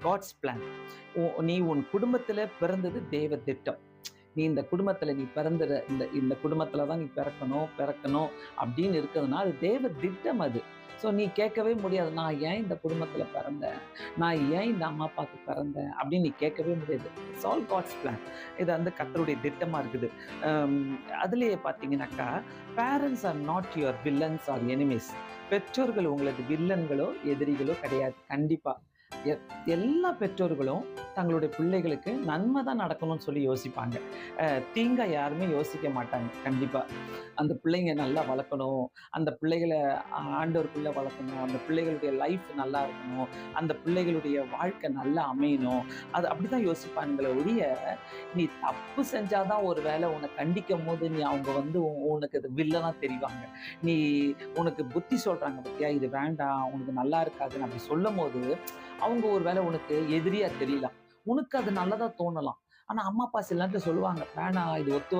God's plan. நீ உன் குடும்பத்துல பிறந்தது தேவ திட்டம். நீ இந்த குடும்பத்துல நீ பிறந்துற இந்த இந்த குடும்பத்துல தான் நீ பிறக்கணும் பிறக்கணும் அப்படின்னு இருக்குதுன்னா அது தேவ திட்டம் அது. ஸோ நீ கேட்கவே முடியாது, நான் ஏன் இந்த குடும்பத்துல பிறந்தேன், நான் ஏன் இந்த அம்மா அப்பாவுக்கு பிறந்தேன் அப்படின்னு நீ கேட்கவே முடியாது. It's all God's plan. இது வந்து கர்த்தருடைய திட்டமா இருக்குது. அம், அதுலயே பார்த்தீங்கன்னாக்கா, parents are not your villains or enemies. பெற்றோர்கள் உங்களுக்கு வில்லன்களோ எதிரிகளோ கிடையாது. கண்டிப்பா எ- எல்லா பெற்றோர்களும் தங்களுடைய பிள்ளைகளுக்கு நன்மை தான் நடக்கணும்னு சொல்லி யோசிப்பாங்க. தீங்கா யாருமே யோசிக்க மாட்டாங்க. கண்டிப்பா அந்த பிள்ளைங்க நல்லா வளர்க்கணும், அந்த பிள்ளைகளை ஆண்டவருக்குள்ள வளர்க்கணும், அந்த பிள்ளைகளுடைய லைஃப் நல்லா இருக்கணும், அந்த பிள்ளைகளுடைய வாழ்க்கை நல்லா அமையணும், அது அப்படிதான் யோசிப்பாங்களே ஒழிய, நீ தப்பு செஞ்சாதான் ஒரு வேளை உன்னை கண்டிக்கும் போது நீ அவங்க வந்து உனக்கு அது வில்லனா தெரிவாங்க. நீ உனக்கு புத்தி சொல்றாங்க பத்தியா, இது வேண்டாம் உனக்கு நல்லா இருக்காதுன்னு அப்படி சொல்லும் போது அவங்க ஒரு வேளை உனக்கு எதிரியா தெரியலாம். உனக்கு அது நல்லதா தோணலாம். ஆனா அம்மா அப்பா சில நேரத்துல சொல்லுவாங்க, வேணாம் இது ஒத்து